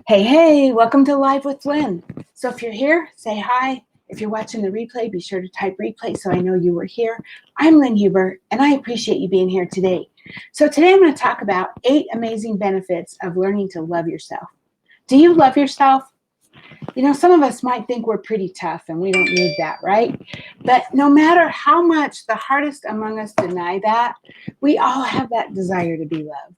Hey, hey, welcome to Live with Lynn. So if you're here, say hi. If you're watching the replay, be sure to type replay so I know you were here. I'm Lynn Huber, and I appreciate you being here today. So today I'm going to talk about 8 amazing benefits of learning to love yourself. Do you love yourself? You know, some of us might think we're pretty tough and we don't need that, right? But no matter how much the hardest among us deny that, we all have that desire to be loved.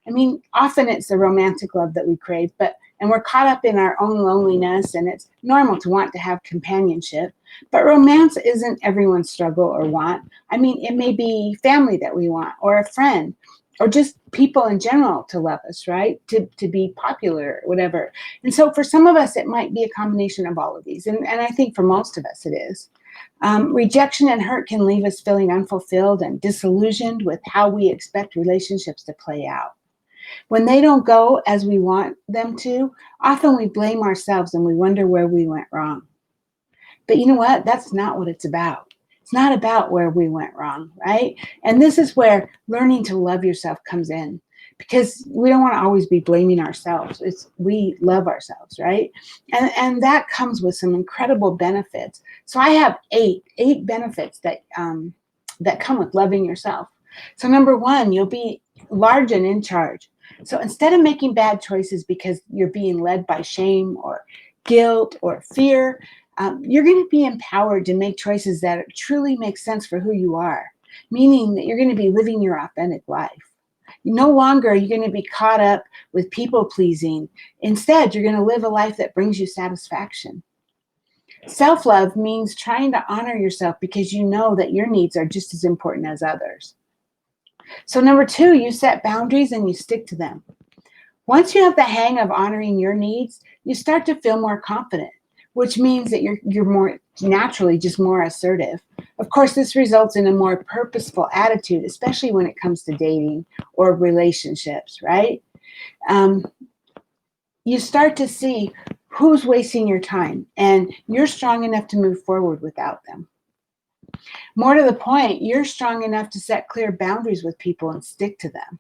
I mean, often it's the romantic love that we crave, and we're caught up in our own loneliness, and it's normal to want to have companionship. But romance isn't everyone's struggle or want. I mean, it may be family that we want, or a friend, or just people in general to love us, right? To be popular, whatever. And so for some of us, it might be a combination of all of these. And I think for most of us, it is. Rejection and hurt can leave us feeling unfulfilled and disillusioned with how we expect relationships to play out. When they don't go as we want them to, often we blame ourselves and we wonder where we went wrong. But you know what? That's not what it's about. It's not about where we went wrong, right? And this is where learning to love yourself comes in, because we don't want to always be blaming ourselves. It's we love ourselves, right? And that comes with some incredible benefits. So I have eight benefits that come with loving yourself. So number one, you'll be large and in charge. So instead of making bad choices because you're being led by shame or guilt or fear, you're going to be empowered to make choices that truly make sense for who you are, meaning that you're going to be living your authentic life. No longer are you going to be caught up with people pleasing. Instead, you're going to live a life that brings you satisfaction. Self love means trying to honor yourself because you know that your needs are just as important as others. So, number two, you set boundaries and you stick to them. Once you have the hang of honoring your needs, you start to feel more confident, which means that you're more naturally just more assertive. Of course, this results in a more purposeful attitude, especially when it comes to dating or relationships, right? Um, you start to see who's wasting your time, and you're strong enough to move forward without them. More to the point, you're strong enough to set clear boundaries with people and stick to them.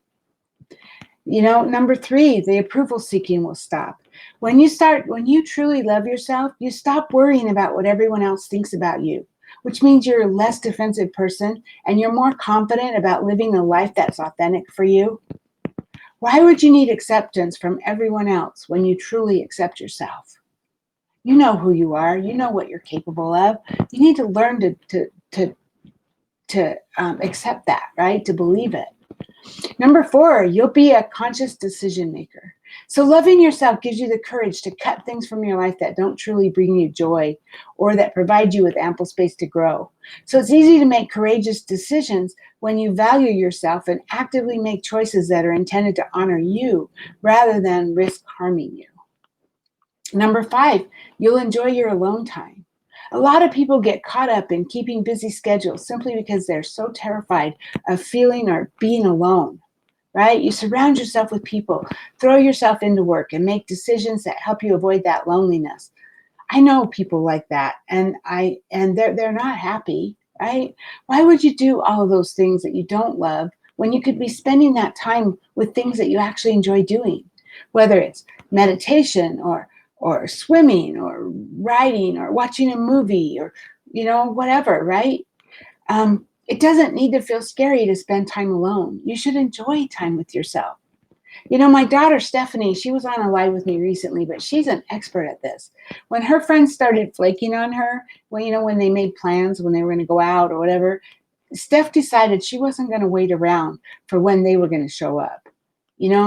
You know, number three, the approval seeking will stop. When you truly love yourself, you stop worrying about what everyone else thinks about you, which means you're a less defensive person and you're more confident about living a life that's authentic for you. Why would you need acceptance from everyone else when you truly accept yourself? You know who you are. You know what you're capable of. You need to learn to accept that, right? To believe it. Number four, you'll be a conscious decision maker. So loving yourself gives you the courage to cut things from your life that don't truly bring you joy or that provide you with ample space to grow. So it's easy to make courageous decisions when you value yourself and actively make choices that are intended to honor you rather than risk harming you. Number five, you'll enjoy your alone time. A lot of people get caught up in keeping busy schedules simply because they're so terrified of feeling or being alone, right? You surround yourself with people, throw yourself into work, and make decisions that help you avoid that loneliness. I know people like that, and they're not happy, right? Why would you do all of those things that you don't love when you could be spending that time with things that you actually enjoy doing, whether it's meditation or swimming or writing or watching a movie or whatever, right? It doesn't need to feel scary to spend time alone. You should enjoy time with yourself. You know, my daughter Stephanie, she was on a live with me recently, but she's an expert at this. When her friends started flaking on her, when they made plans, when they were going to go out or whatever, Steph decided she wasn't going to wait around for when they were going to show up.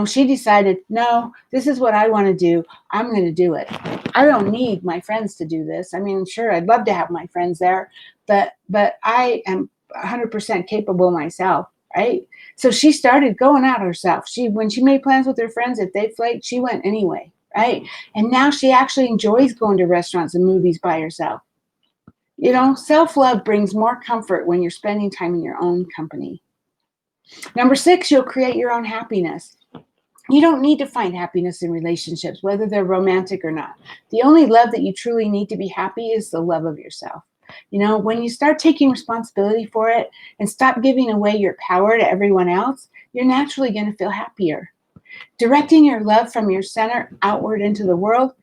She decided, no, this is what I want to do. I'm going to do it. I don't need my friends to do this. I mean, sure, I'd love to have my friends there, but I am 100% capable myself, right? So she started going out herself. When she made plans with her friends, if they flaked, she went anyway, right? And now she actually enjoys going to restaurants and movies by herself. Self-love brings more comfort when you're spending time in your own company. Number six, you'll create your own happiness. You don't need to find happiness in relationships, whether they're romantic or not. The only love that you truly need to be happy is the love of yourself. When you start taking responsibility for it and stop giving away your power to everyone else, you're naturally going to feel happier. Directing your love from your center outward into the world,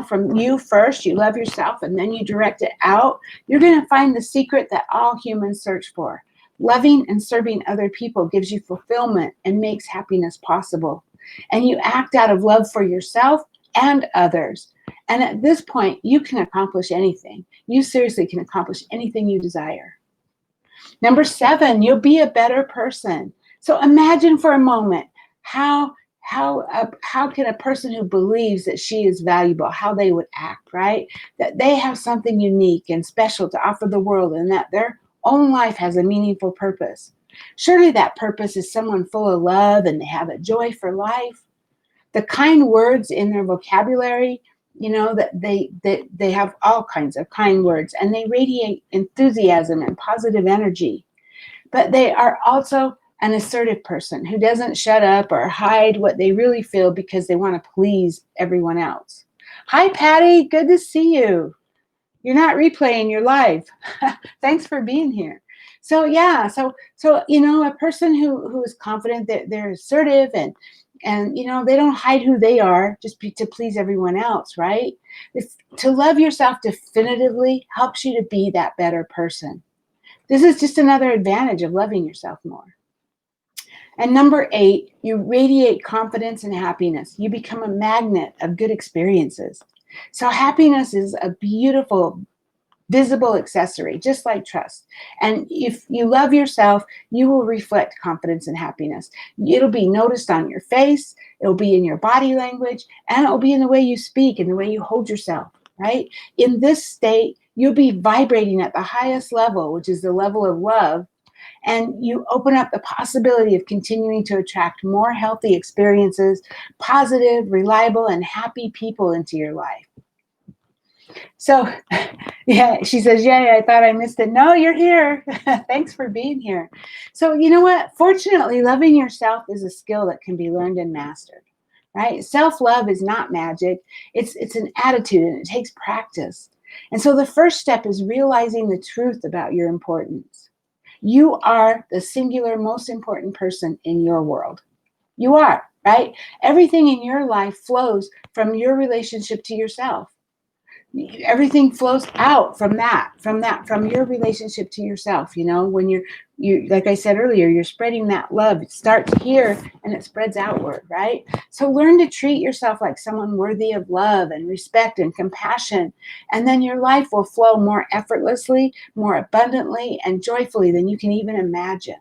from you first, you love yourself, and then you direct it out. You're going to find the secret that all humans search for. Loving and serving other people gives you fulfillment and makes happiness possible. And you act out of love for yourself and others. And at this point, you can accomplish anything. You seriously can accomplish anything you desire. Number 7, you'll be a better person. So imagine for a moment how can a person who believes that she is valuable, how they would act, right? That they have something unique and special to offer the world, and that their own life has a meaningful purpose. Surely that purpose is someone full of love and they have a joy for life. The kind words in their vocabulary, that they have all kinds of kind words, and they radiate enthusiasm and positive energy. But they are also an assertive person who doesn't shut up or hide what they really feel because they want to please everyone else. Hi, Patty. Good to see you. You're not replaying your live. Thanks for being here. So yeah, so a person who is confident, that they're assertive and they don't hide who they are just to please everyone else, right? To love yourself definitively helps you to be that better person. This is just another advantage of loving yourself more. And number 8, you radiate confidence and happiness. You become a magnet of good experiences. So happiness is a beautiful, visible accessory, just like trust. And if you love yourself, you will reflect confidence and happiness. It'll be noticed on your face, it'll be in your body language, and it'll be in the way you speak and the way you hold yourself, right? In this state, you'll be vibrating at the highest level, which is the level of love, and you open up the possibility of continuing to attract more healthy experiences, positive, reliable, and happy people into your life. So, yeah, she says, yay, I thought I missed it. No, you're here. Thanks for being here. So, you know what? Fortunately, loving yourself is a skill that can be learned and mastered, right? Self-love is not magic. It's an attitude, and it takes practice. And so the first step is realizing the truth about your importance. You are the singular most important person in your world. You are, right? Everything in your life flows from your relationship to yourself. Everything flows out from your relationship to yourself. When you like I said earlier, you're spreading that love. It starts here and it spreads outward, right? So learn to treat yourself like someone worthy of love and respect and compassion, and then your life will flow more effortlessly, more abundantly, and joyfully than you can even imagine.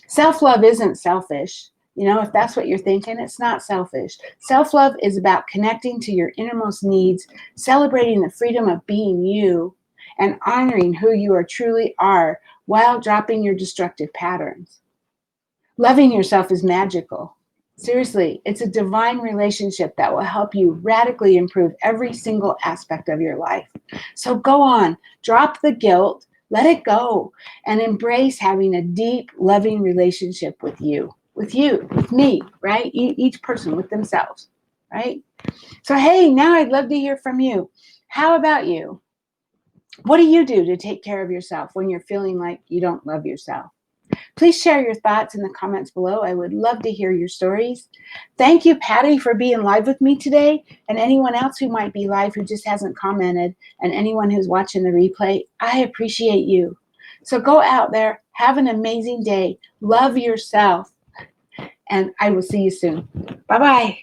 Self-love isn't selfish. If that's what you're thinking, it's not selfish. Self-love is about connecting to your innermost needs, celebrating the freedom of being you, and honoring who you truly are while dropping your destructive patterns. Loving yourself is magical. Seriously, it's a divine relationship that will help you radically improve every single aspect of your life. So go on, drop the guilt, let it go, and embrace having a deep, loving relationship with you, with me, right? Each person with themselves, right? So, hey, now I'd love to hear from you. How about you? What do you do to take care of yourself when you're feeling like you don't love yourself? Please share your thoughts in the comments below. I would love to hear your stories. Thank you, Patty, for being live with me today, and anyone else who might be live who just hasn't commented, and anyone who's watching the replay. I appreciate you. So go out there, have an amazing day, love yourself, and I will see you soon. Bye-bye.